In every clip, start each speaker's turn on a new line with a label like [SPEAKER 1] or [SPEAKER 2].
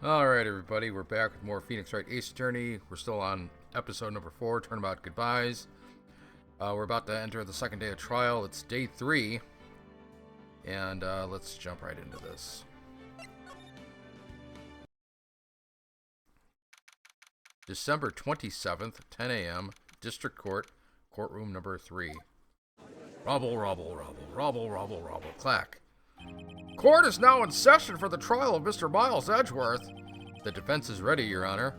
[SPEAKER 1] Alright everybody, we're back with more Phoenix Wright Ace Attorney. We're still on episode number 4, Turnabout Goodbyes. We're about to enter the second day of trial. It's day 3. And let's jump right into this. December 27th, 10 a.m., District Court, Courtroom number 3. Robble, robble, robble, robble, robble, robble, clack. Court is now in session for the trial of Mr. Miles Edgeworth. The defense is ready, Your Honor.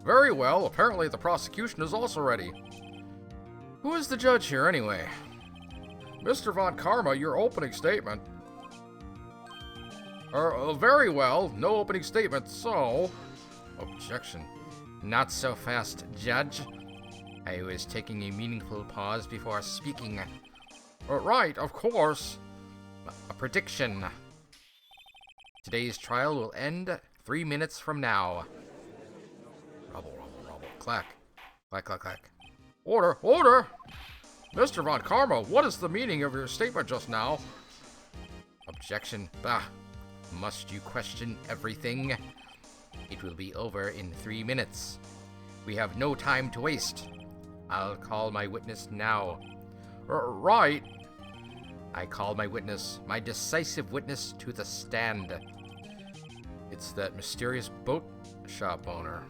[SPEAKER 1] Very well. Apparently the prosecution is also ready. Who is the judge here, anyway? Mr. Von Karma, your opening statement. Very well. No opening statement, so... Objection. Not so fast, Judge. I was taking a meaningful pause before speaking. Right, of course. A prediction. Today's trial will end 3 minutes from now. Rubble, rubble, rubble. Clack. Clack, clack, clack. Order, order! Mr. Von Karma, what is the meaning of your statement just now? Objection. Bah. Must you question everything? It will be over in 3 minutes. We have no time to waste. I'll call my witness now. Right. I call my witness, my decisive witness, to the stand. It's that mysterious boat shop owner.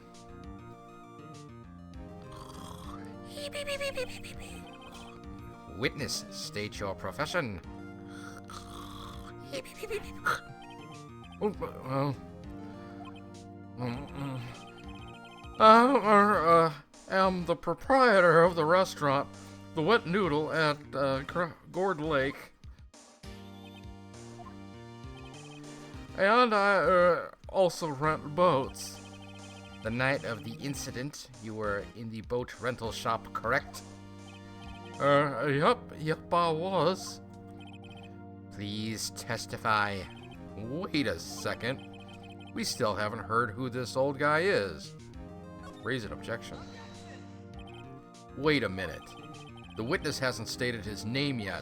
[SPEAKER 1] Witness, state your profession. I am the proprietor of the restaurant, The Wet Noodle, at Gourd Lake. And I also rent boats. The night of the incident, you were in the boat rental shop, correct? Yep, I was. Please testify. Wait a second. We still haven't heard who this old guy is. Raise an objection. Wait a minute. The witness hasn't stated his name yet.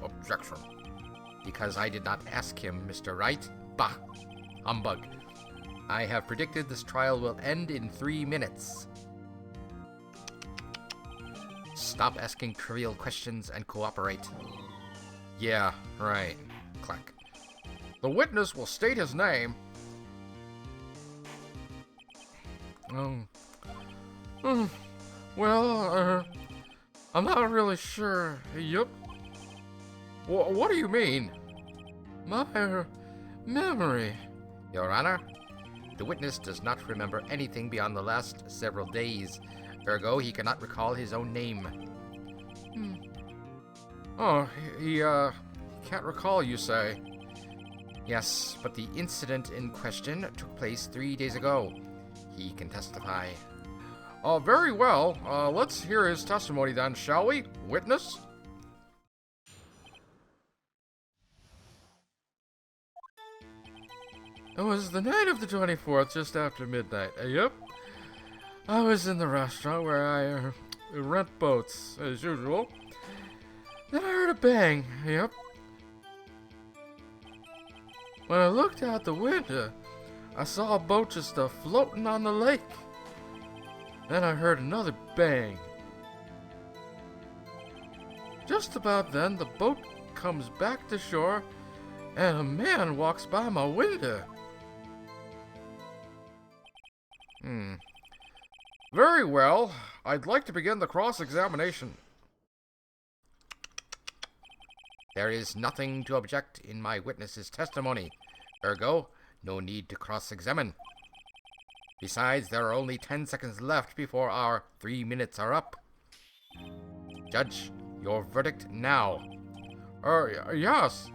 [SPEAKER 1] Objection. Because I did not ask him, Mr. Wright. Bah! Humbug. I have predicted this trial will end in 3 minutes. Stop asking trivial questions and cooperate. Yeah, right. Clack. The witness will state his name. Well, I'm not really sure. Yup. What do you mean? My memory. Your Honor, the witness does not remember anything beyond the last several days. Ergo, he cannot recall his own name. Oh, he can't recall, you say? Yes, but the incident in question took place 3 days ago. He can testify. Very well. Let's hear his testimony then, shall we? Witness? It was the night of the 24th, just after midnight. Yep. I was in the restaurant where I rent boats, as usual. Then I heard a bang. Yep. When I looked out the window, I saw a boat just floating on the lake. Then I heard another bang. Just about then, the boat comes back to shore, and a man walks by my window. Very well. I'd like to begin the cross-examination. There is nothing to object in my witness's testimony. Ergo, no need to cross-examine. Besides, there are only 10 seconds left before our 3 minutes are up. Judge, your verdict now. Yes.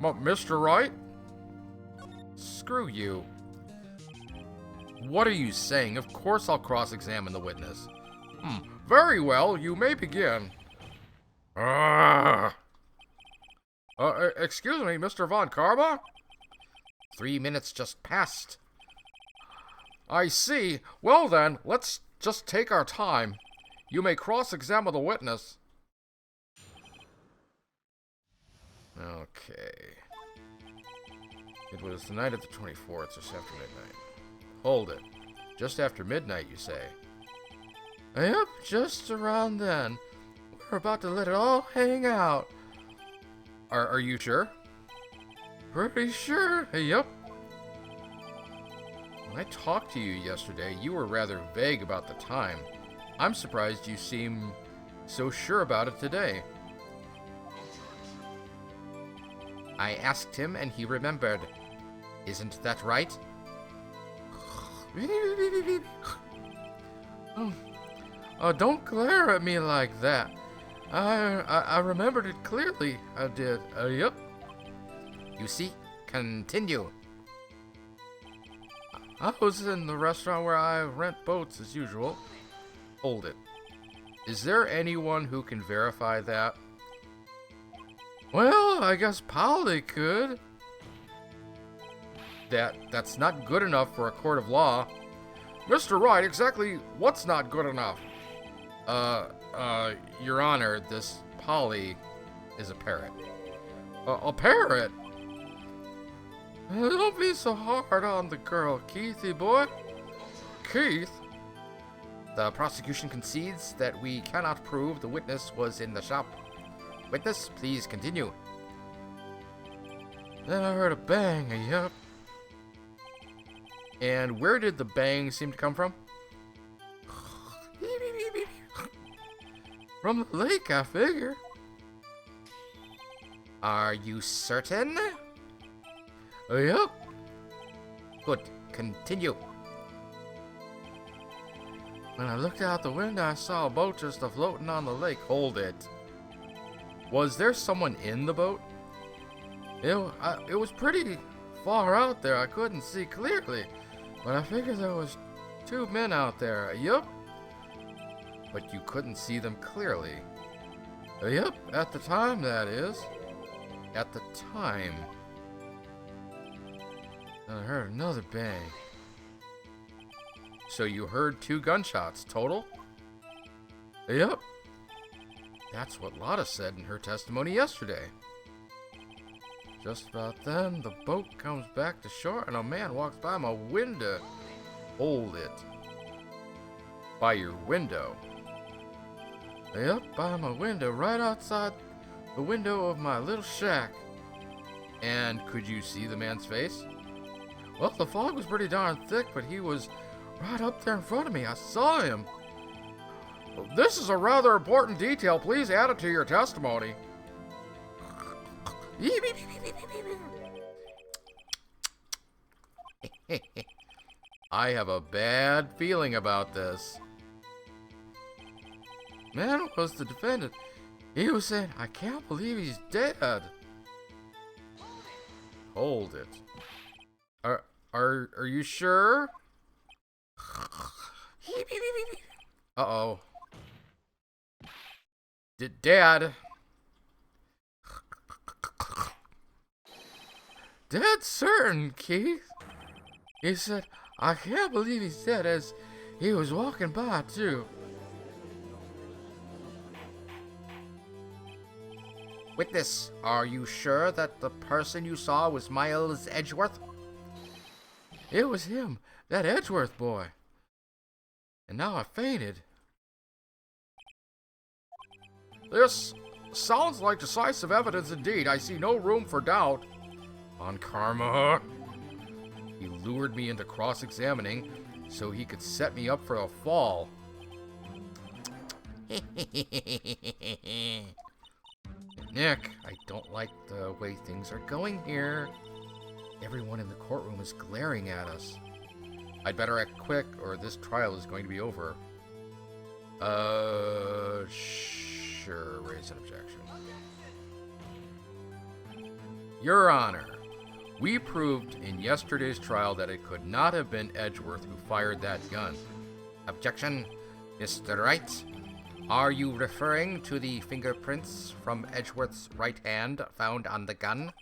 [SPEAKER 1] Mr. Wright? Screw you. What are you saying? Of course I'll cross-examine the witness. Very well, you may begin. Excuse me, Mr. Von Karma? 3 minutes just passed. I see. Well then, let's just take our time. You may cross-examine the witness. Okay. It was the night of the 24th, just after midnight. Hold it. Just after midnight, you say? Yep, just around then. We're about to let it all hang out. Are you sure? Pretty sure. Yep. When I talked to you yesterday, you were rather vague about the time. I'm surprised you seem so sure about it today. I asked him and he remembered. Isn't that right? Don't glare at me like that. I remembered it clearly. I did. Yep. You see? Continue. I was in the restaurant where I rent boats as usual. Hold it. Is there anyone who can verify that? Well, I guess Polly could. That's not good enough for a court of law. Mr. Wright, exactly what's not good enough? Your Honor, this Polly is a parrot. A parrot? Don't be so hard on the girl, Keithy boy. Keith? The prosecution concedes that we cannot prove the witness was in the shop. Witness, please continue. Then I heard a bang, yep. And where did the bang seem to come from? From the lake, I figure. Are you certain? Yep. Good. Continue. When I looked out the window, I saw a boat just floating on the lake. Hold it. Was there someone in the boat? It was pretty far out there. I couldn't see clearly. But I figured there was 2 men out there. Yup. But you couldn't see them clearly. Yup. At the time, that is. At the time. And I heard another bang. So you heard 2 gunshots total? Yup. That's what Lotta said in her testimony yesterday. Just about then, the boat comes back to shore and a man walks by my window. Hold it. By your window? Yep, by my window, right outside the window of my little shack. And could you see the man's face? Well, the fog was pretty darn thick, but he was right up there in front of me. I saw him. This is a rather important detail. Please add it to your testimony. I have a bad feeling about this. Man was the defendant. He was saying, I can't believe he's dead. Hold it. Are you sure? Uh-oh. Dad. Dead certain, Keith. He said, I can't believe he's dead, as he was walking by, too. Witness, are you sure that the person you saw was Miles Edgeworth? It was him, that Edgeworth boy. And now I fainted. This sounds like decisive evidence indeed. I see no room for doubt. On karma. He lured me into cross-examining so he could set me up for a fall. Nick, I don't like the way things are going here. Everyone in the courtroom is glaring at us. I'd better act quick or this trial is going to be over. Sure, raise an objection. Your Honor, we proved in yesterday's trial that it could not have been Edgeworth who fired that gun. Objection, Mr. Wright. Are you referring to the fingerprints from Edgeworth's right hand found on the gun?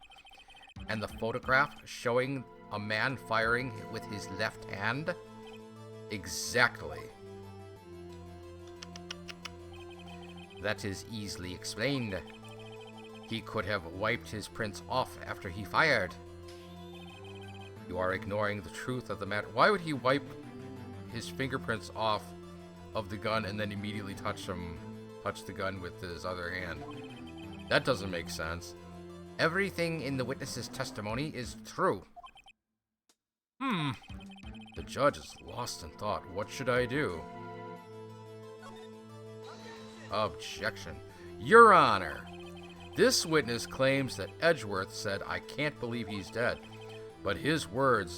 [SPEAKER 1] And the photograph showing a man firing with his left hand? Exactly. That is easily explained. He could have wiped his prints off after he fired. You are ignoring the truth of the matter. Why would he wipe his fingerprints off of the gun and then immediately touch the gun with his other hand? That doesn't make sense. Everything in the witness's testimony is true. The judge is lost in thought. What should I do? Objection. Your Honor, this witness claims that Edgeworth said, "I can't believe he's dead," but his word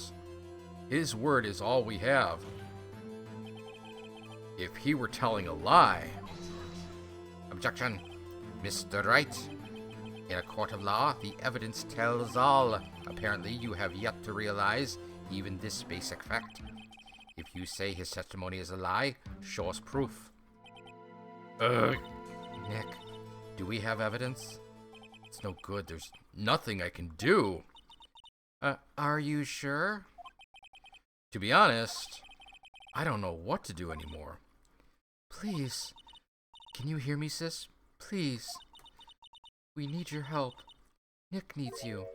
[SPEAKER 1] is all we have. If he were telling a lie... Objection. Mr. Wright, in a court of law, the evidence tells all. Apparently, you have yet to realize even this basic fact. If you say his testimony is a lie, show us proof. Nick, do we have evidence? It's no good. There's nothing I can do. Are you sure? To be honest, I don't know what to do anymore. Please, can you hear me, sis? Please. We need your help. Nick needs you.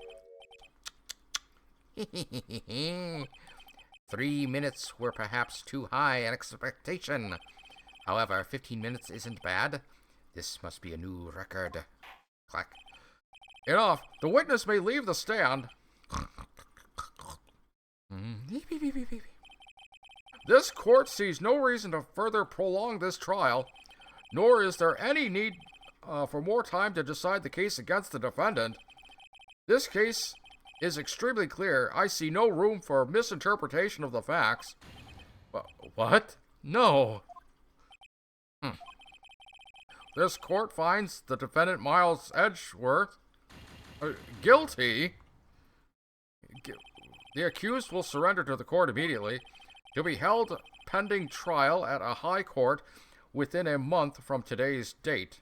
[SPEAKER 1] 3 minutes were perhaps too high an expectation. However, 15 minutes isn't bad. This must be a new record. Clack. Enough. The witness may leave the stand. This court sees no reason to further prolong this trial, nor is there any need for more time to decide the case against the defendant. This case is extremely clear. I see no room for misinterpretation of the facts. What? No. This court finds the defendant, Miles Edgeworth, guilty. The accused will surrender to the court immediately. He'll be held pending trial at a high court within a month from today's date.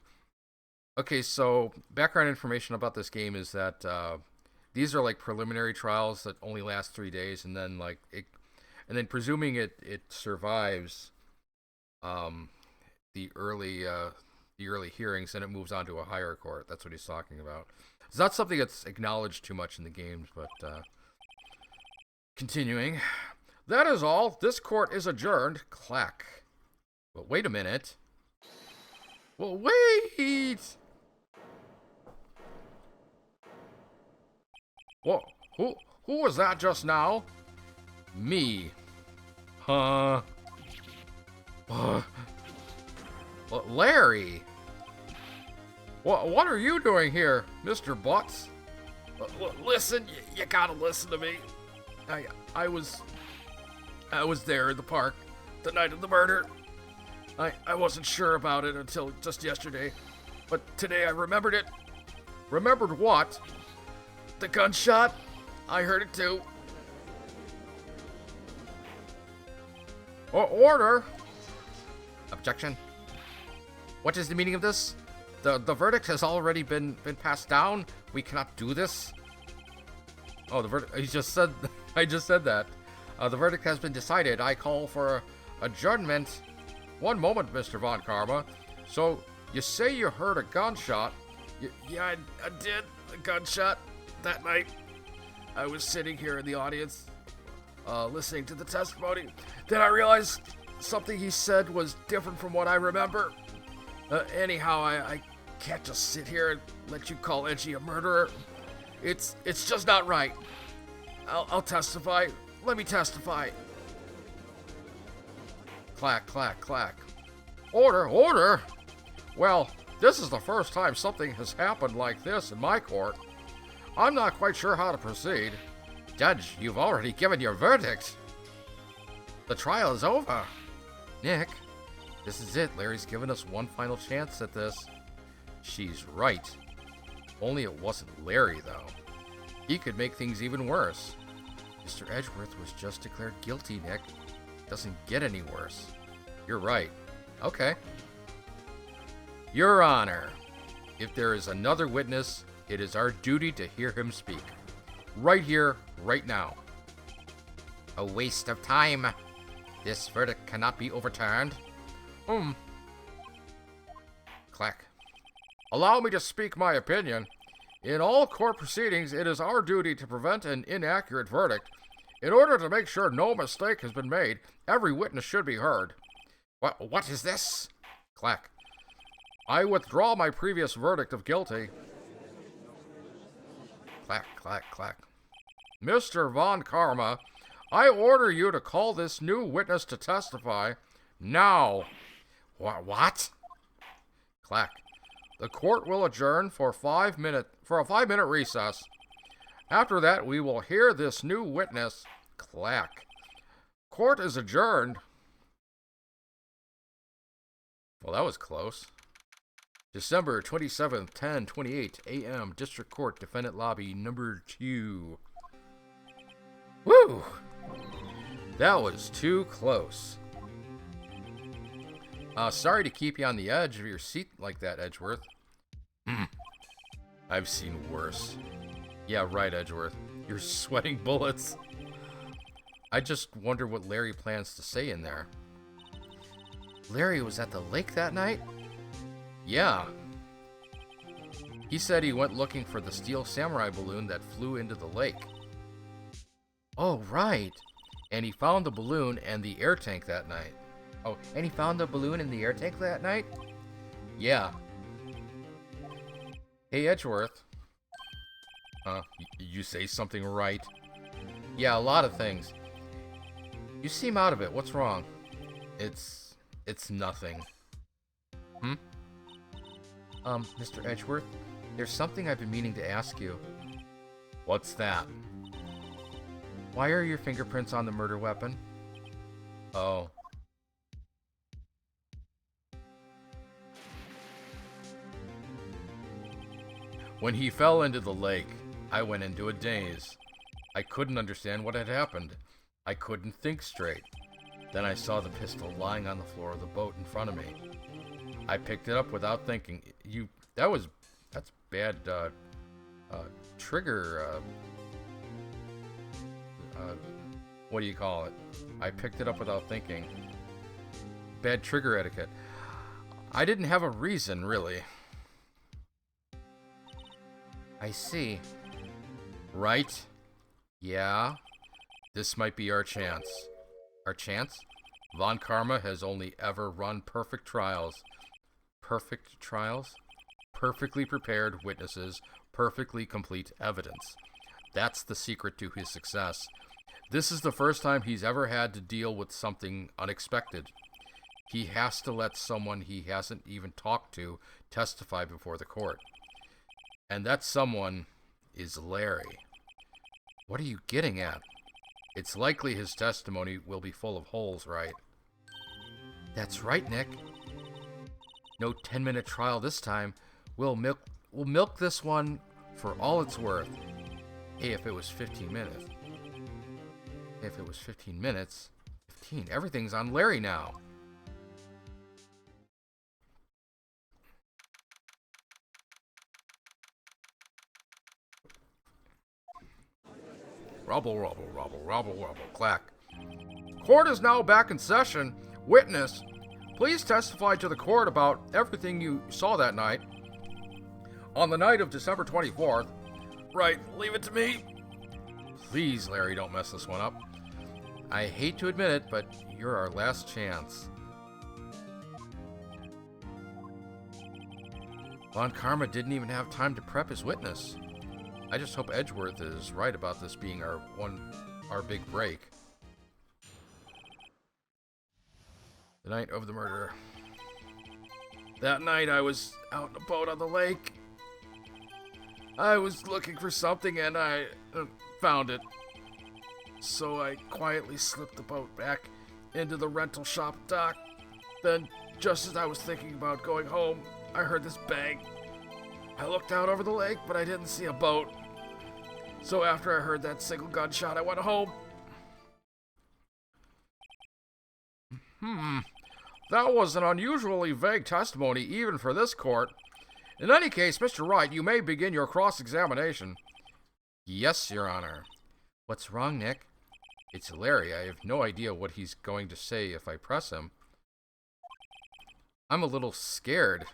[SPEAKER 1] Okay, so background information about this game is that these are like preliminary trials that only last 3 days, and then presuming it survives the early hearings, and it moves on to a higher court. That's what he's talking about. It's not something that's acknowledged too much in the games, but continuing. That is all. This court is adjourned. Clack. Well, wait a minute. Well, wait! Whoa, who was that just now? Me. Huh? Well, Larry! What are you doing here, Mr. Butts? Listen, you gotta listen to me. I was there in the park the night of the murder. I wasn't sure about it until just yesterday, but today I remembered it. Remembered what? The gunshot. I heard it too. Order. Objection. What is the meaning of this? The verdict has already been passed down. We cannot do this. Oh, the verdict. I just said that. The verdict has been decided. I call for adjournment. One moment, Mr. Von Karma. So, you say you heard a gunshot? Yeah, I did. A gunshot that night. I was sitting here in the audience, listening to the testimony. Then I realized something he said was different from what I remember. Anyhow, I can't just sit here and let you call Edgy a murderer. It's just not right. I'll testify. Let me testify. Clack, clack, clack. Order! Well, this is the first time something has happened like this in my court. I'm not quite sure how to proceed. Judge, you've already given your verdict. The trial is over. Nick, this is it. Larry's given us one final chance at this. She's right. Only it wasn't Larry, though. He could make things even worse. Mr. Edgeworth was just declared guilty, Nick. Doesn't get any worse. You're right. Okay. Your Honor, if there is another witness, it is our duty to hear him speak. Right here, right now. A waste of time. This verdict cannot be overturned. Clack. Allow me to speak my opinion. In all court proceedings, it is our duty to prevent an inaccurate verdict. In order to make sure no mistake has been made, every witness should be heard. What is this? Clack. I withdraw my previous verdict of guilty. Clack, clack, clack. Mr. Von Karma, I order you to call this new witness to testify now. What? Clack. The court will adjourn for a 5-minute recess. After that, we will hear this new witness. Clack. Court is adjourned. Well, that was close. December 27th, 10:28 a.m. District Court, Defendant Lobby, number 2. Woo! That was too close. Sorry to keep you on the edge of your seat like that, Edgeworth. I've seen worse. Yeah, right, Edgeworth. You're sweating bullets. I just wonder what Larry plans to say in there. Larry was at the lake that night? Yeah. He said he went looking for the steel samurai balloon that flew into the lake. Oh, right. And he found the balloon and the air tank that night. Oh, and he found the balloon and the air tank that night? Yeah. Hey, Edgeworth. You say something right. Yeah, a lot of things. You seem out of it. What's wrong? It's nothing. Mr. Edgeworth, there's something I've been meaning to ask you. What's that? Why are your fingerprints on the murder weapon? Oh. When he fell into the lake, I went into a daze. I couldn't understand what had happened. I couldn't think straight. Then I saw the pistol lying on the floor of the boat in front of me. I picked it up without thinking. That's bad, trigger, what do you call it? I picked it up without thinking. Bad trigger etiquette. I didn't have a reason, really. I see. Right? Yeah? This might be our chance. Our chance? Von Karma has only ever run perfect trials. Perfect trials? Perfectly prepared witnesses, perfectly complete evidence. That's the secret to his success. This is the first time he's ever had to deal with something unexpected. He has to let someone he hasn't even talked to testify before the court. And that someone is Larry. What are you getting at? It's likely his testimony will be full of holes, right? That's right, Nick. No 10-minute trial this time. We'll milk this one for all it's worth. Hey, if it was 15 minutes. If it was 15 minutes. 15. Everything's on Larry now. Rubble, rubble, rubble, rubble, rubble, clack. Court is now back in session. Witness, please testify to the court about everything you saw that night. On the night of December 24th. Right, leave it to me. Please, Larry, don't mess this one up. I hate to admit it, but you're our last chance. Von Karma didn't even have time to prep his witness. I just hope Edgeworth is right about this being our big break. The night of the murder. That night I was out in a boat on the lake. I was looking for something and I found it. So I quietly slipped the boat back into the rental shop dock. Then, just as I was thinking about going home, I heard this bang. I looked out over the lake, but I didn't see a boat. So after I heard that single gunshot, I went home. That was an unusually vague testimony, even for this court. In any case, Mr. Wright, you may begin your cross-examination. Yes, Your Honor. What's wrong, Nick? It's Larry. I have no idea what he's going to say if I press him. I'm a little scared.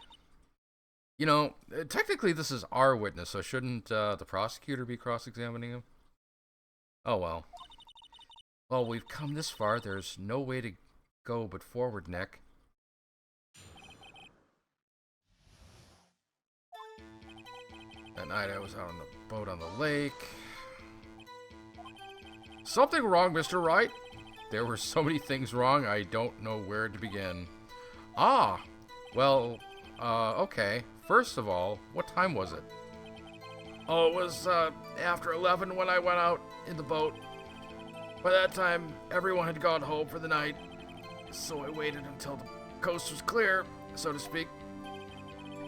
[SPEAKER 1] You know, technically this is our witness, so shouldn't the prosecutor be cross-examining him? Oh well. Well, we've come this far. There's no way to go but forward, Nick. That night I was out on the boat on the lake. Something wrong, Mr. Wright? There were so many things wrong, I don't know where to begin. Ah, well, okay. First of all, what time was it? Oh, it was, after 11 when I went out in the boat. By that time, everyone had gone home for the night, so I waited until the coast was clear, so to speak.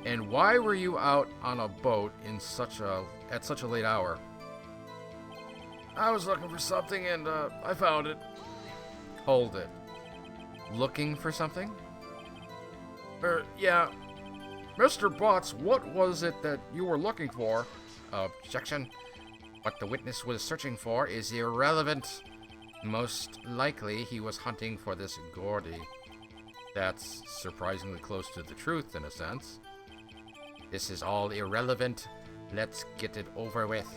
[SPEAKER 1] And why were you out on a boat in at such a late hour? I was looking for something and I found it. Hold it. Looking for something? Yeah. Mr. Butts, what was it that you were looking for? Objection. What the witness was searching for is irrelevant. Most likely he was hunting for this Gordy. That's surprisingly close to the truth in a sense. This is all irrelevant. Let's get it over with.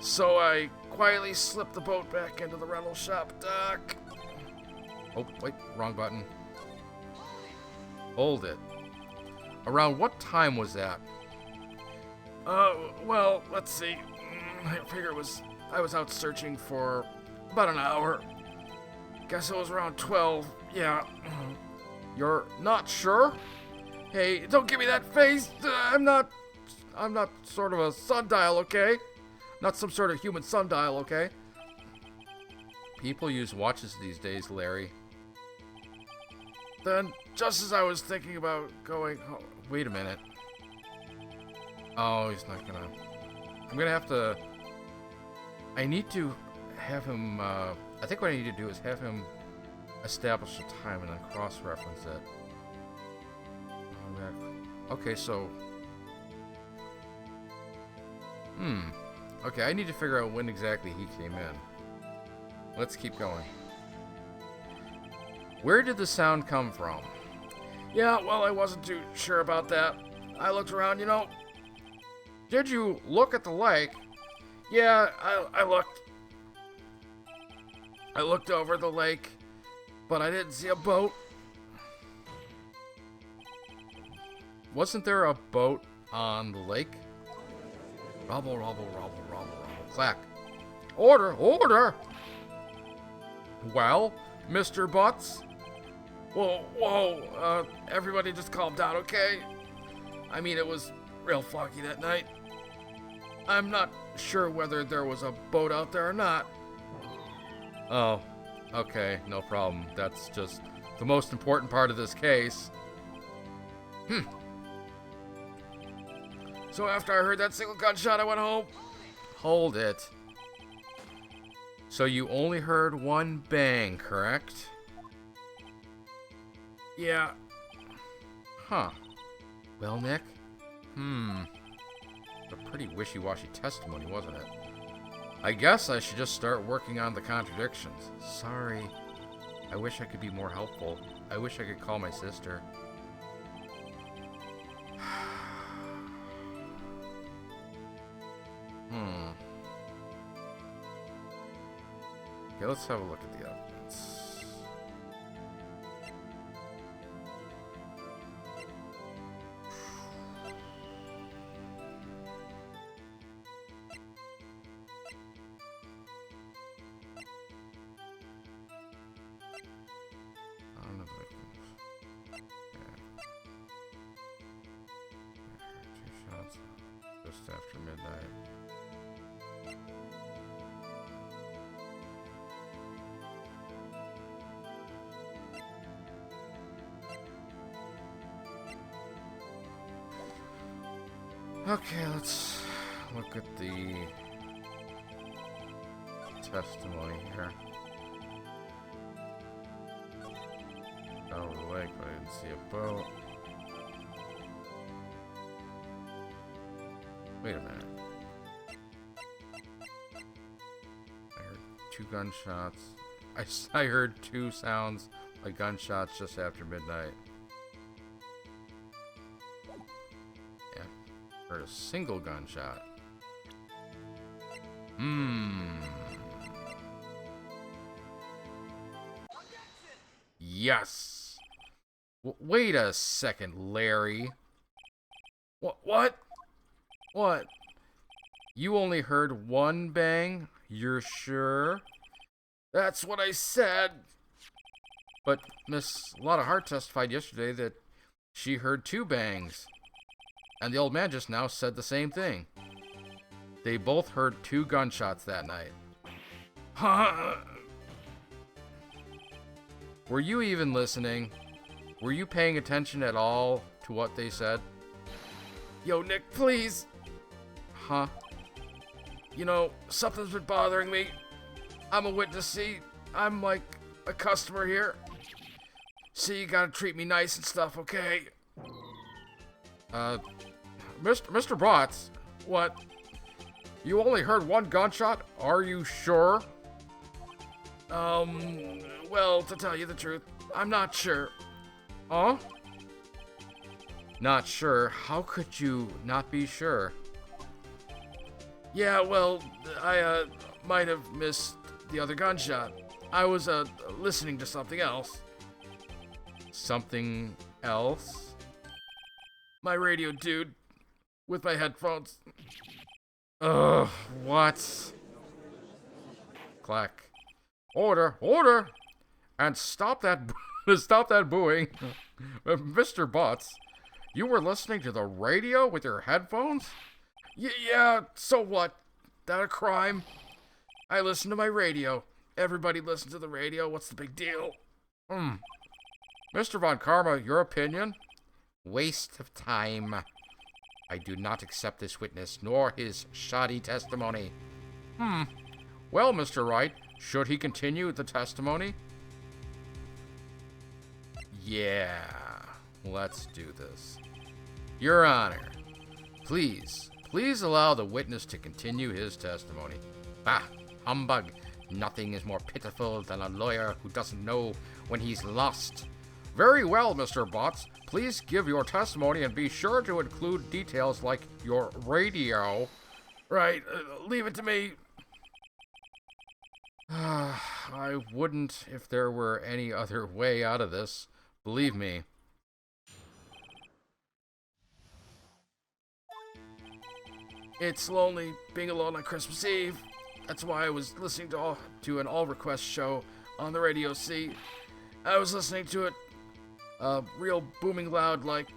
[SPEAKER 1] So I quietly slipped the boat back into the rental shop dock. Oh, wait, wrong button. Hold it. Around what time was that? Well, let's see. I figure I was out searching for about an hour. Guess it was around 12. Yeah. You're not sure? Hey, don't give me that face. I'm not sort of a sundial, okay? Not some sort of human sundial, okay? People use watches these days, Larry. Then, just as I was thinking about going... Oh, wait a minute. Oh, he's not gonna... I'm gonna have to... I need to have him... I think what I need to do is have him establish the time and then cross-reference it. Okay, so... Okay, I need to figure out when exactly he came in. Let's keep going. Where did the sound come from? Yeah, well, I wasn't too sure about that. I looked around, you know. Did you look at the lake? Yeah, I looked. I looked over the lake, but I didn't see a boat. Wasn't there a boat on the lake? Rubble, rubble, rubble, rubble, rubble. Clack. Order, order! Well, Mr. Butts? Whoa, everybody just calm down, okay? I mean, it was real foggy that night. I'm not sure whether there was a boat out there or not. Oh, okay, no problem. That's just the most important part of this case. So after I heard that single gunshot, I went home. Hold it. So you only heard one bang, correct? Yeah. Huh. Well, Nick? A pretty wishy-washy testimony, wasn't it? I guess I should just start working on the contradictions. Sorry. I wish I could be more helpful. I wish I could call my sister. Okay, let's have a look at the evidence. I don't know if I can... Yeah. 2 shots just after midnight. Okay, let's look at the testimony here. Fell over the lake, but I didn't see a boat. Wait a minute. I heard 2 gunshots. I heard 2 sounds like gunshots just after midnight. Heard a single gunshot. Yes. Wait a second, Larry. What? What? You only heard one bang? You're sure? That's what I said. But Miss Lotta Hart testified yesterday that she heard 2 bangs. And the old man just now said the same thing. They both heard 2 gunshots that night. Huh? Were you even listening? Were you paying attention at all to what they said? Yo, Nick, please. Huh? You know, something's been bothering me. I'm a witness, see? I'm like a customer here. See, you gotta treat me nice and stuff, okay? Mr. Botts, what? You only heard 1 gunshot? Are you sure? Well, to tell you the truth, I'm not sure. Huh? Not sure? How could you not be sure? Yeah, well, I, might have missed the other gunshot. I was, listening to something else. Something else? My radio, dude. With my headphones. Ugh, what? Clack. Order, order! And stop that, stop that booing. Mr. Butts, you were listening to the radio with your headphones? Yeah, so what? That a crime? I listen to my radio. Everybody listens to the radio. What's the big deal? Mr. Von Karma, your opinion? Waste of time. I do not accept this witness, nor his shoddy testimony. Well, Mr. Wright, should he continue the testimony? Yeah, let's do this. Your Honor, please allow the witness to continue his testimony. Bah, humbug. Nothing is more pitiful than a lawyer who doesn't know when he's lost. Very well, Mr. Botts. Please give your testimony and be sure to include details like your radio. Right, leave it to me. I wouldn't if there were any other way out of this. Believe me. It's lonely being alone on Christmas Eve. That's why I was listening to an all-request show on the radio, see? I was listening to it real booming loud like,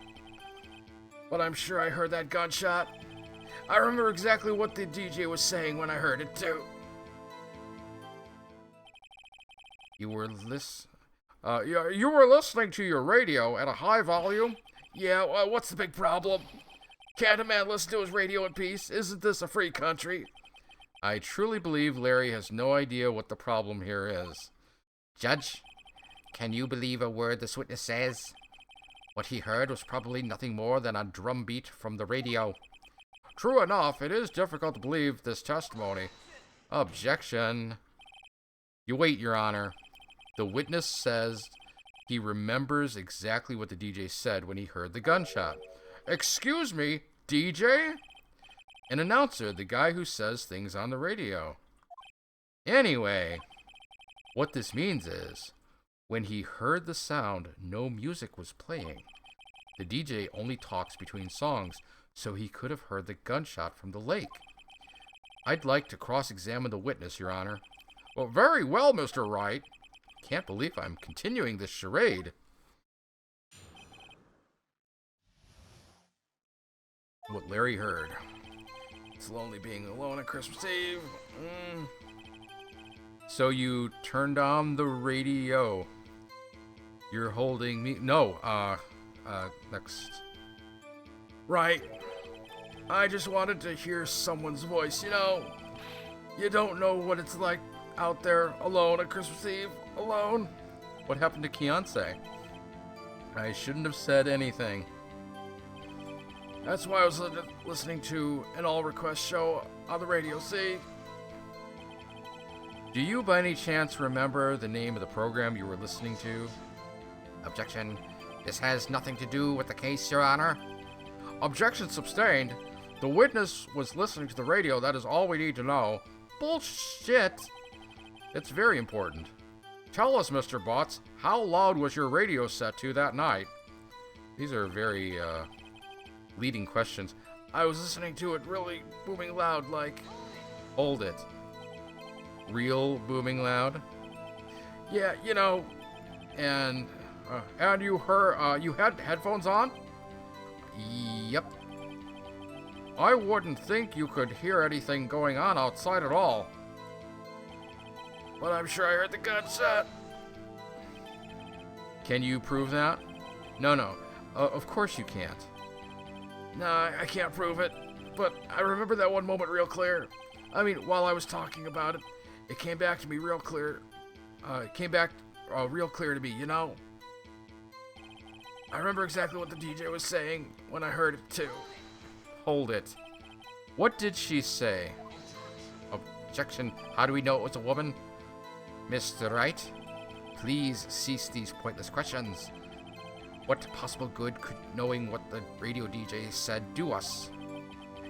[SPEAKER 1] but I'm sure I heard that gunshot. I remember exactly what the DJ was saying when I heard it, too. You were listening to your radio at a high volume? Yeah, what's the big problem? Can't a man listen to his radio in peace? Isn't this a free country? I truly believe Larry has no idea what the problem here is. Judge, can you believe a word this witness says? What he heard was probably nothing more than a drum beat from the radio. True enough, it is difficult to believe this testimony. Objection. You wait, Your Honor. The witness says he remembers exactly what the DJ said when he heard the gunshot. Excuse me, DJ? An announcer, the guy who says things on the radio. Anyway, what this means is, when he heard the sound, no music was playing. The DJ only talks between songs, so he could have heard the gunshot from the lake. I'd like to cross-examine the witness, Your Honor. Well, very well, Mr. Wright. Can't believe I'm continuing this charade. What Larry heard. It's lonely being alone on Christmas Eve. So you turned on the radio. You're holding me. No, next. Right. I just wanted to hear someone's voice, you know. You don't know what it's like out there alone on Christmas Eve. Alone. What happened to Keonce? I shouldn't have said anything. That's why I was listening to an all-request show on the radio, see? Do you by any chance remember the name of the program you were listening to? Objection. This has nothing to do with the case, Your Honor. Objection sustained. The witness was listening to the radio. That is all we need to know. Bullshit. It's very important. Tell us, Mr. Butts, how loud was your radio set to that night? These are very, leading questions. I was listening to it really booming loud, like... Hold it. Real booming loud? Yeah, you know, and you heard, you had headphones on? Yep. I wouldn't think you could hear anything going on outside at all. But I'm sure I heard the gunshot. Can you prove that? No. Of course you can't. Nah, I can't prove it. But I remember that one moment real clear. I mean, while I was talking about it, it came back to me real clear. It came back real clear to me, you know? I remember exactly what the DJ was saying when I heard it, too. Hold it. What did she say? Objection. How do we know it was a woman? Mr. Wright, please cease these pointless questions. What possible good could knowing what the radio DJ said do us?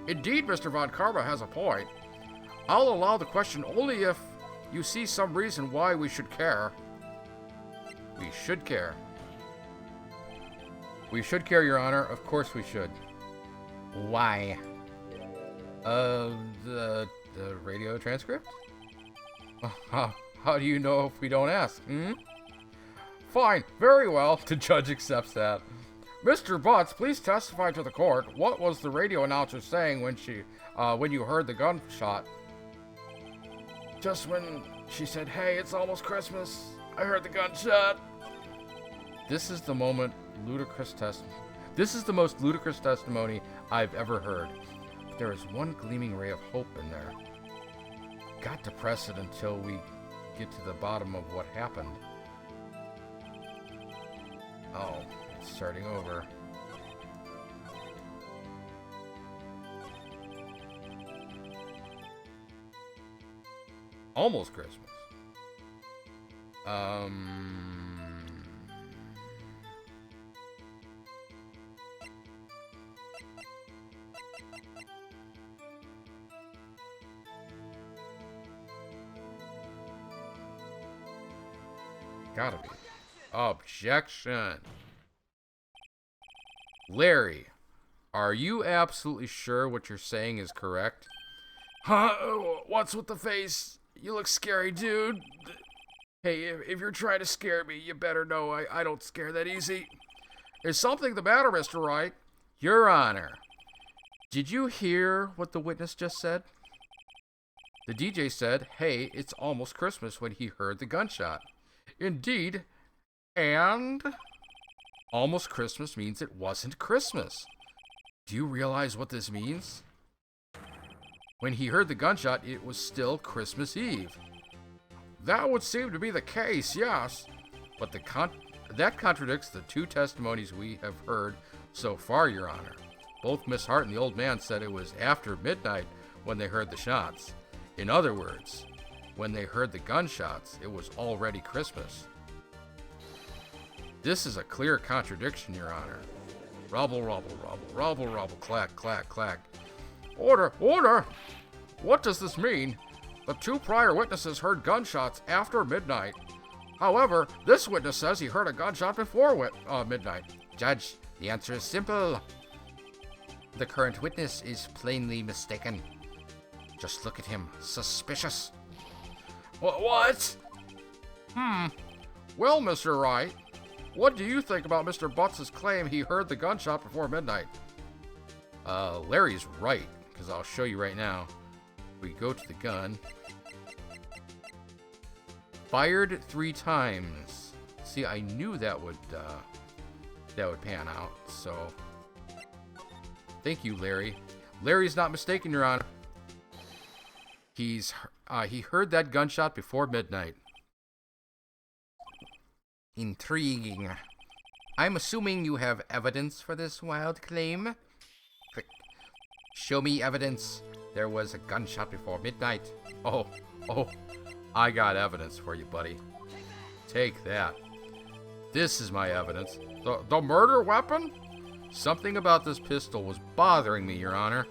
[SPEAKER 1] Indeed, Mr. Von Karma has a point. I'll allow the question only if you see some reason why we should care. We should care. We should care, Your Honor. Of course we should. Why? The radio transcript? How do you know if we don't ask, Fine, very well. The judge accepts that. Mr. Butts, please testify to the court. What was the radio announcer saying when you heard the gunshot? Just when she said, "Hey, it's almost Christmas," I heard the gunshot. This is the most ludicrous testimony I've ever heard. But there is one gleaming ray of hope in there. Got to press it until we get to the bottom of what happened. Oh, it's starting over. Almost Christmas. Gotta be. Objection. Larry, are you absolutely sure what you're saying is correct? Huh? What's with the face? You look scary, dude. Hey, if you're trying to scare me, you better know I don't scare that easy. Is something the matter, Mr. Wright? Your Honor, did you hear what the witness just said? The DJ said, "Hey, it's almost Christmas," when he heard the gunshot. Indeed, and almost Christmas means it wasn't Christmas. Do you realize what this means? When he heard the gunshot, it was still Christmas Eve. That would seem to be the case, yes. But that contradicts the two testimonies we have heard so far, Your Honor. Both Miss Hart and the old man said it was after midnight when they heard the shots. In other words, when they heard the gunshots, it was already Christmas. This is a clear contradiction, Your Honor. Rubble, rubble, rubble, rubble, rubble, clack, clack, clack. Order, order! What does this mean? The two prior witnesses heard gunshots after midnight. However, this witness says he heard a gunshot before midnight. Judge, the answer is simple. The current witness is plainly mistaken. Just look at him. Suspicious. What? Well, Mr. Wright, what do you think about Mr. Butts' claim he heard the gunshot before midnight? Larry's right, because I'll show you right now. We go to the gun. Fired 3 times. See, I knew that would pan out, so... Thank you, Larry. Larry's not mistaken, Your Honor. He heard that gunshot before midnight. Intriguing. I'm assuming you have evidence for this wild claim? Click. Show me evidence. There was a gunshot before midnight. Oh, I got evidence for you, buddy. Take that. This is my evidence. The murder weapon? Something about this pistol was bothering me, Your Honor.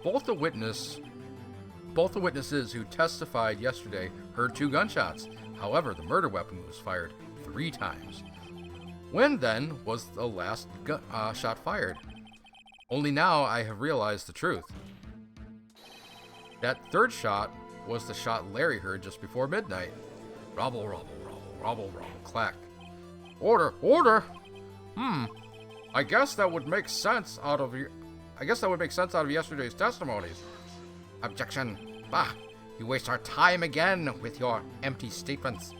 [SPEAKER 1] Both the witnesses who testified yesterday heard 2 gunshots. However, the murder weapon was fired 3 times. When, then, was the last shot fired? Only now I have realized the truth. That 3rd shot was the shot Larry heard just before midnight. Robble, robble, robble, robble, robble, clack. Order, order! I guess that would make sense out of yesterday's testimonies. Objection. Bah! You waste our time again with your empty statements.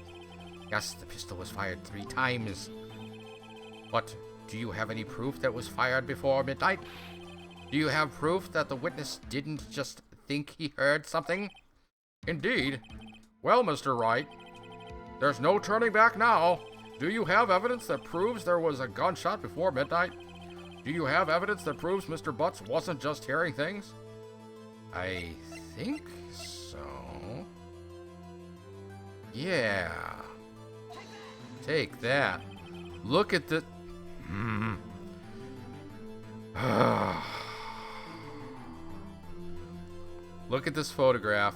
[SPEAKER 1] Yes, the pistol was fired 3 times. But do you have any proof that it was fired before midnight? Do you have proof that the witness didn't just think he heard something? Indeed. Well, Mr. Wright, there's no turning back now. Do you have evidence that proves there was a gunshot before midnight? Do you have evidence that proves Mr. Butts wasn't just hearing things? I think so. Yeah. Take that. Look at the... Look at this photograph.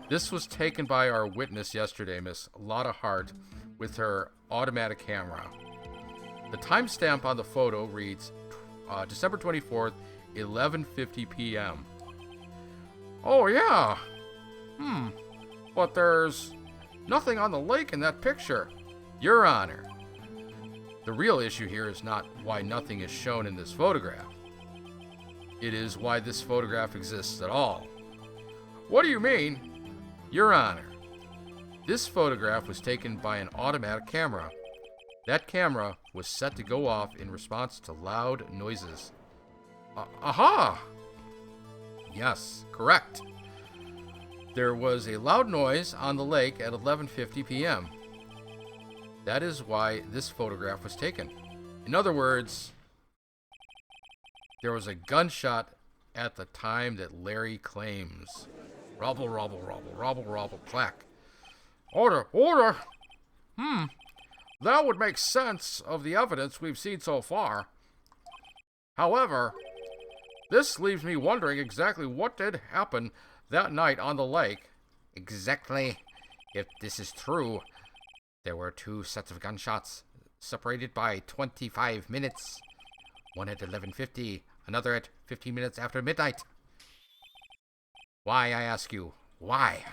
[SPEAKER 1] This was taken by our witness yesterday, Miss Lotta Hart, with her automatic camera. The timestamp on the photo reads December 24th, 11:50 p.m. Oh, yeah. But there's nothing on the lake in that picture. Your Honor, the real issue here is not why nothing is shown in this photograph. It is why this photograph exists at all. What do you mean? Your Honor, this photograph was taken by an automatic camera. That camera was set to go off in response to loud noises. Aha! Yes, correct. There was a loud noise on the lake at 11:50 p.m. That is why this photograph was taken. In other words, there was a gunshot at the time that Larry claims. Robble, robble, robble, robble, robble, clack. Order, order! That would make sense of the evidence we've seen so far. However, this leaves me wondering exactly what did happen that night on the lake. Exactly. If this is true, there were 2 sets of gunshots, separated by 25 minutes. One at 11:50, another at 15 minutes after midnight. Why, I ask you, why?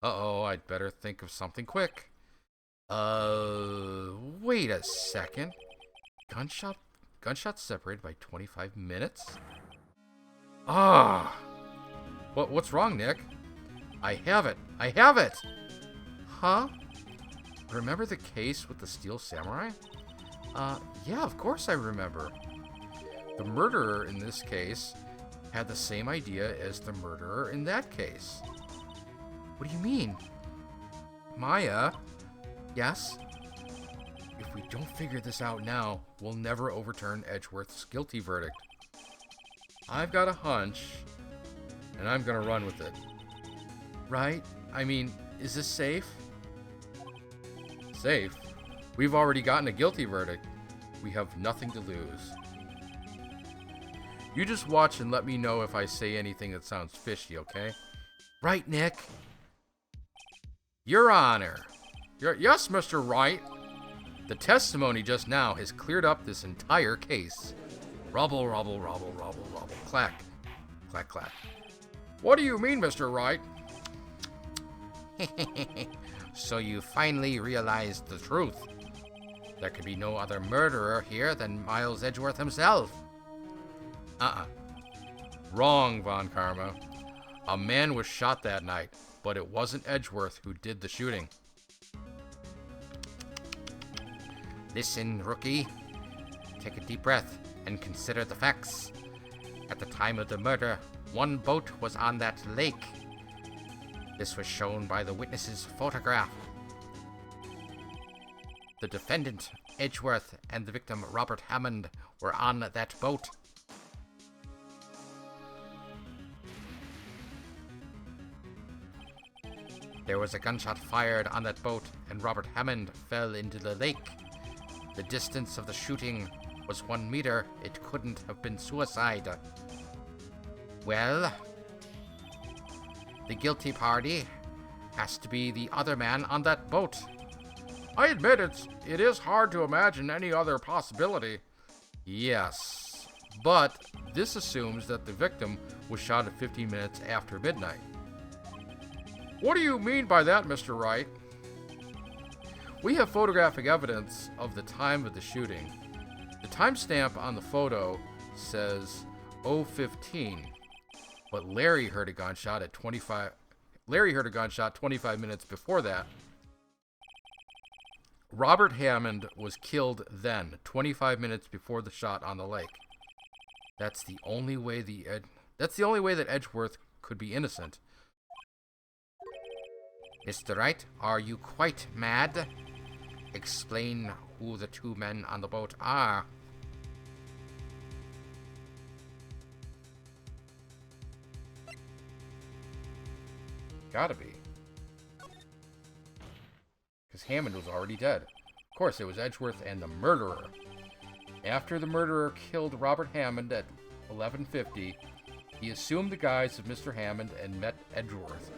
[SPEAKER 1] Uh-oh, I'd better think of something quick. Wait a second. Gunshot separated by 25 minutes? What's wrong, Nick? I have it! Huh? Remember the case with the Steel Samurai? Yeah, of course I remember. The murderer in this case had the same idea as the murderer in that case. What do you mean? Maya? Yes? If we don't figure this out now, we'll never overturn Edgeworth's guilty verdict. I've got a hunch, and I'm gonna run with it. Right? I mean, is this safe? Safe? We've already gotten a guilty verdict. We have nothing to lose. You just watch and let me know if I say anything that sounds fishy, okay? Right, Nick? Your Honor. Yes, Mr. Wright. The testimony just now has cleared up this entire case. Rubble, rubble, rubble, rubble, rubble. Clack. Clack, clack. What do you mean, Mr. Wright? So you finally realized the truth. There could be no other murderer here than Miles Edgeworth himself. Wrong, Von Karma. A man was shot that night, but it wasn't Edgeworth who did the shooting. Listen, rookie. Take a deep breath and consider the facts. At the time of the murder, 1 boat was on that lake. This was shown by the witness's photograph. The defendant, Edgeworth, and the victim, Robert Hammond, were on that boat. There was a gunshot fired on that boat, and Robert Hammond fell into the lake. The distance of the shooting was 1 meter. It couldn't have been suicide. Well, the guilty party Has to be the other man on that boat. I admit it is hard to imagine any other possibility. Yes, but this assumes that the victim was shot at 15 minutes after midnight. What do you mean by that, Mr. Wright? We have photographic evidence of the time of the shooting. The timestamp on the photo says 0:15, but Larry heard a gunshot 25 minutes before that. Robert Hammond was killed then, 25 minutes before the shot on the lake. That's the only way that Edgeworth could be innocent. Mr. Wright, are you quite mad? Explain who the two men on the boat are. Gotta be. Because Hammond was already dead. Of course, it was Edgeworth and the murderer. After the murderer killed Robert Hammond at 11:50, he assumed the guise of Mr. Hammond and met Edgeworth.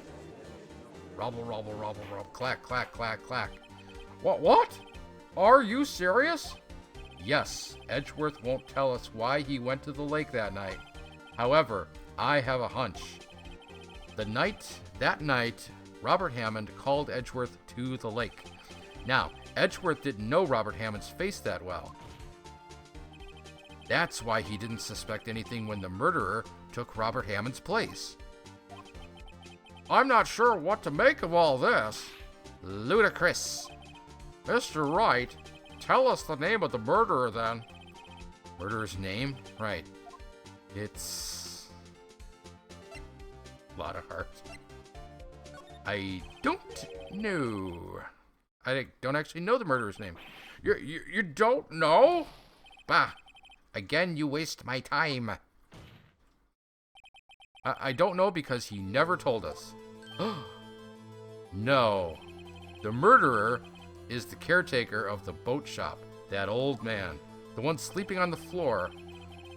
[SPEAKER 1] Robble, robble, robble, robble, clack, clack, clack, clack. What? Are you serious? Yes, Edgeworth won't tell us why he went to the lake that night. However, I have a hunch. That night, Robert Hammond called Edgeworth to the lake. Now, Edgeworth didn't know Robert Hammond's face that well. That's why he didn't suspect anything when the murderer took Robert Hammond's place. I'm not sure what to make of all this. Ludicrous. Mr. Wright, tell us the name of the murderer then. Murderer's name? Right. It's... a lot of heart. I don't know. I don't actually know the murderer's name. You don't know? Bah. Again, you waste my time. I don't know because he never told us. No. The murderer is the caretaker of the boat shop. That old man. The one sleeping on the floor.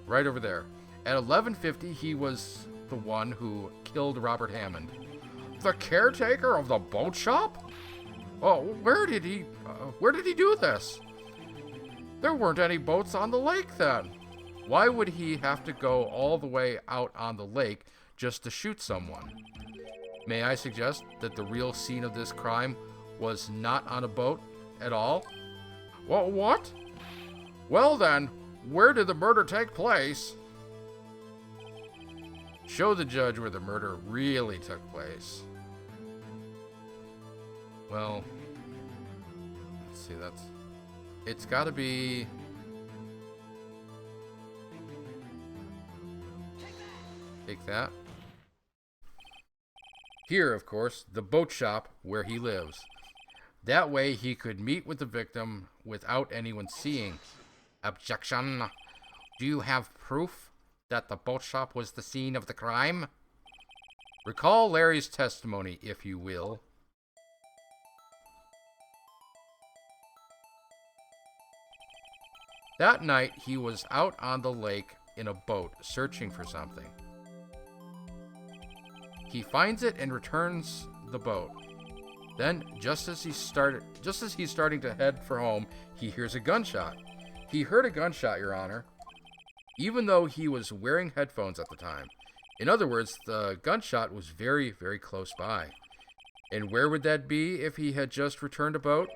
[SPEAKER 1] Right over there. At 11:50, he was the one who killed Robert Hammond. The caretaker of the boat shop? Oh, where did he do this? There weren't any boats on the lake then. Why would he have to go all the way out on the lake just to shoot someone? May I suggest that the real scene of this crime was not on a boat at all? Well, what? Well then, where did the murder take place? Show the judge where the murder really took place. Well, let's see, it's gotta be... Take that. Here, of course, the boat shop where he lives. That way he could meet with the victim without anyone seeing. Objection. Do you have proof that the boat shop was the scene of the crime? Recall Larry's testimony, if you will. That night, he was out on the lake in a boat searching for something. He finds it and returns the boat. Then, just as he's starting to head for home, he hears a gunshot. He heard a gunshot, Your Honor, even though he was wearing headphones at the time. In other words, the gunshot was very, very close by. And where would that be if he had just returned a boat?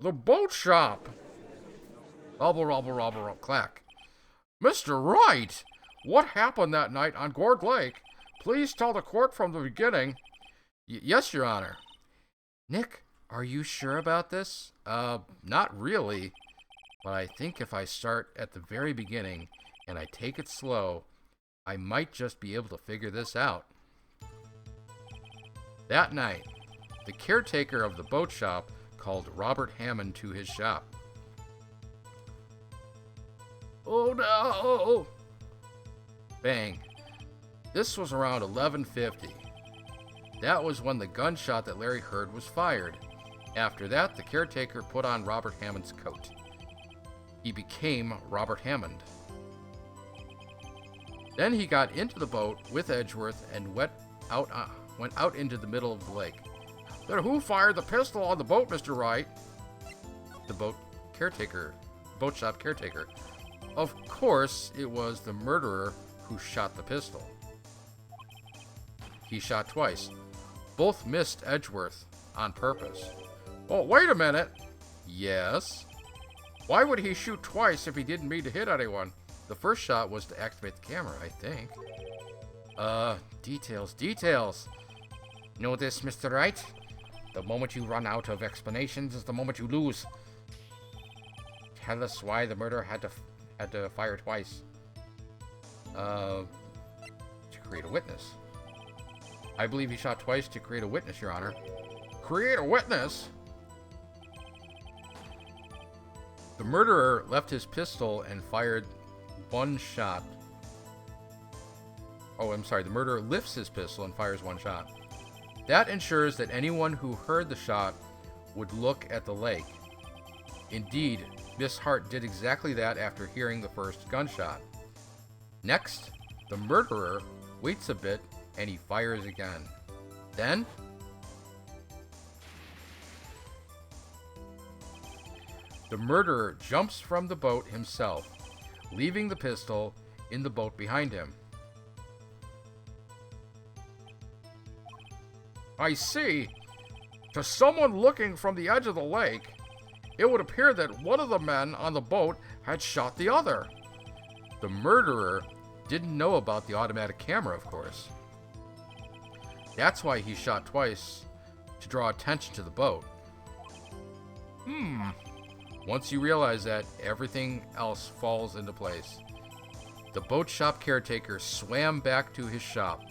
[SPEAKER 1] The boat shop! Robble, robble, robble, robble, clack. Mr. Wright! What happened that night on Gourd Lake? Please tell the court from the beginning. Yes, Your Honor. Nick, are you sure about this? Not really. But I think if I start at the very beginning and I take it slow, I might just be able to figure this out. That night, the caretaker of the boat shop called Robert Hammond to his shop. Oh no! Bang. This was around 11:50. That was when the gunshot that Larry heard was fired. After that, the caretaker put on Robert Hammond's coat. He became Robert Hammond. Then he got into the boat with Edgeworth and went out into the middle of the lake. Then who fired the pistol on the boat, Mr. Wright? The boat shop caretaker. Of course, it was the murderer who shot the pistol. He shot twice. Both missed Edgeworth on purpose. Oh, wait a minute. Yes? Why would he shoot twice if he didn't mean to hit anyone? The first shot was to activate the camera, I think. Details. Know this, Mr. Wright? The moment you run out of explanations is the moment you lose. Tell us why the murderer had to fire twice. To create a witness. I believe he shot twice to create a witness, Your Honor. Create a witness? The murderer left his pistol and fired one shot. Oh, I'm sorry. The murderer lifts his pistol and fires one shot. That ensures that anyone who heard the shot would look at the lake. Indeed, Miss Hart did exactly that after hearing the first gunshot. Next, the murderer waits a bit and he fires again. Then, the murderer jumps from the boat himself, leaving the pistol in the boat behind him. I see. To someone looking from the edge of the lake, it would appear that one of the men on the boat had shot the other. The murderer didn't know about the automatic camera, of course. That's why he shot twice, to draw attention to the boat. Once you realize that, everything else falls into place. The boat shop caretaker swam back to his shop.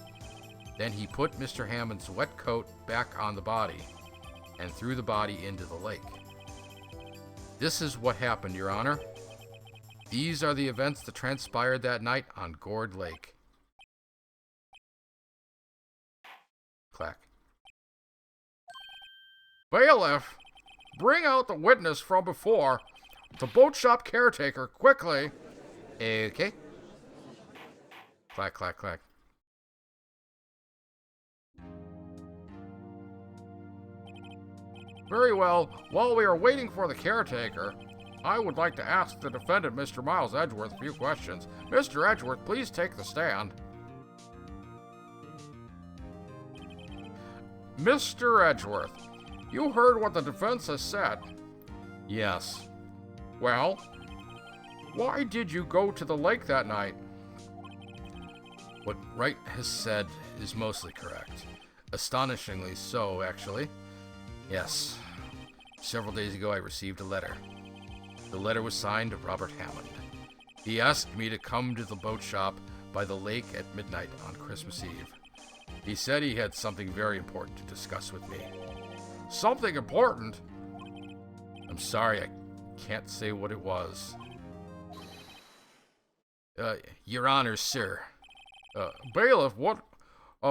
[SPEAKER 1] Then he put Mr. Hammond's wet coat back on the body and threw the body into the lake. This is what happened, Your Honor. These are the events that transpired that night on Gourd Lake. Clack. Bailiff, bring out the witness from before. The boat shop caretaker, quickly. Okay. Clack, clack, clack. Very well. While we are waiting for the caretaker, I would like to ask the defendant, Mr. Miles Edgeworth, a few questions. Mr. Edgeworth, please take the stand. Mr. Edgeworth, you heard what the defense has said. Yes. Well, why did you go to the lake that night? What Wright has said is mostly correct. Astonishingly so, actually. Yes. Several days ago, I received a letter. The letter was signed Robert Hammond. He asked me to come to the boat shop by the lake at midnight on Christmas Eve. He said he had something very important to discuss with me. Something important? I'm sorry, I can't say what it was. Your Honor, sir. Bailiff, what?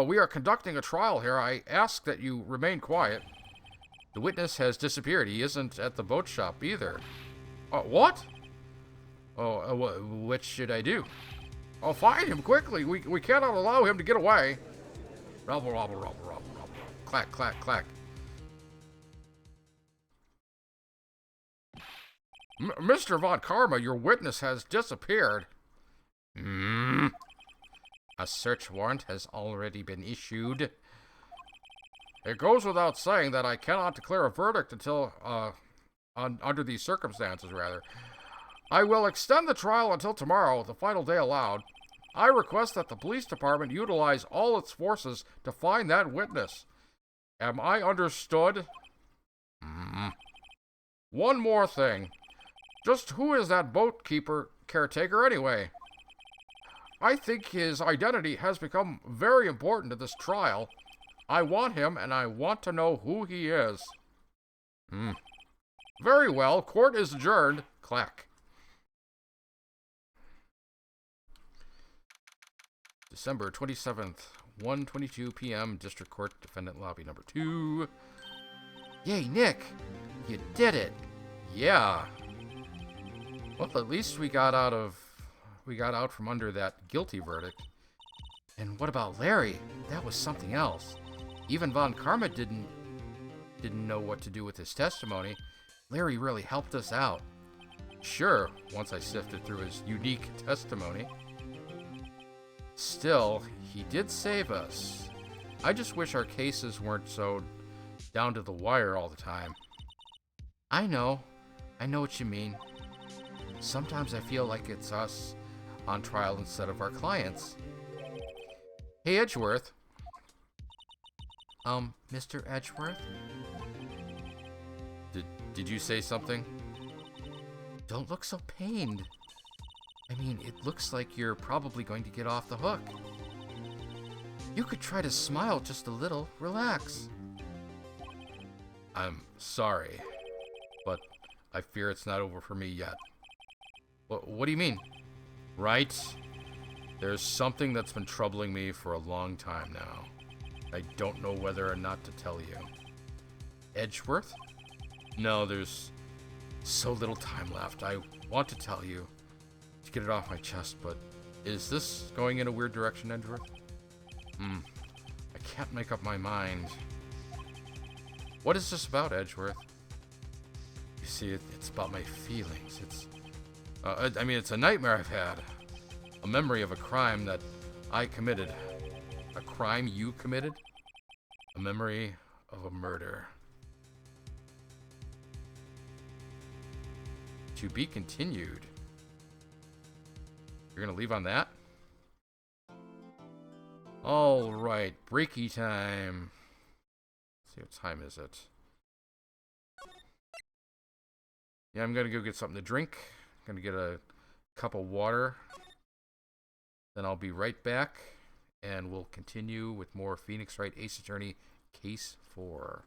[SPEAKER 1] We are conducting a trial here. I ask that you remain quiet. The witness has disappeared. He isn't at the boat shop either. What? What should I do? Find him quickly. We cannot allow him to get away. Rubble, rubble, rubble, rubble, rubble. Clack, clack, clack. Mr. Von Karma, your witness has disappeared. A search warrant has already been issued. It goes without saying that I cannot declare a verdict until, under these circumstances, rather. I will extend the trial until tomorrow, the final day allowed. I request that the police department utilize all its forces to find that witness. Am I understood? One more thing. Just who is that boat caretaker anyway? I think his identity has become very important to this trial. I want him, and I want to know who he is. Very well. Court is adjourned. Clack. December 27th, 1:22 p.m., District Court, Defendant Lobby number 2. Yay, Nick! You did it! Yeah. Well, at least we got out from under that guilty verdict. And what about Larry? That was something else. Even Von Karma didn't didn't know what to do with his testimony, Larry really helped us out. Sure, once I sifted through his unique testimony. Still, he did save us. I just wish our cases weren't so down to the wire all the time. I know what you mean. Sometimes I feel like it's us on trial instead of our clients. Hey, Edgeworth. Mr. Edgeworth? Did you say something? Don't look so pained. I mean, it looks like you're probably going to get off the hook. You could try to smile just a little. Relax. I'm sorry, but I fear it's not over for me yet. What do you mean? Right? There's something that's been troubling me for a long time now. I don't know whether or not to tell you. Edgeworth? No, there's so little time left. I want to tell you to get it off my chest, but is this going in a weird direction, Edgeworth? I can't make up my mind. What is this about, Edgeworth? You see, it's about my feelings. It's a nightmare I've had. A memory of a crime that I committed. A crime you committed? A memory of a murder. To be continued. You're gonna leave on that? Alright, breaky time. Let's see, what time is it? Yeah, I'm gonna go get something to drink. I'm gonna get a cup of water. Then I'll be right back, and we'll continue with more Phoenix Wright Ace Attorney Case 4.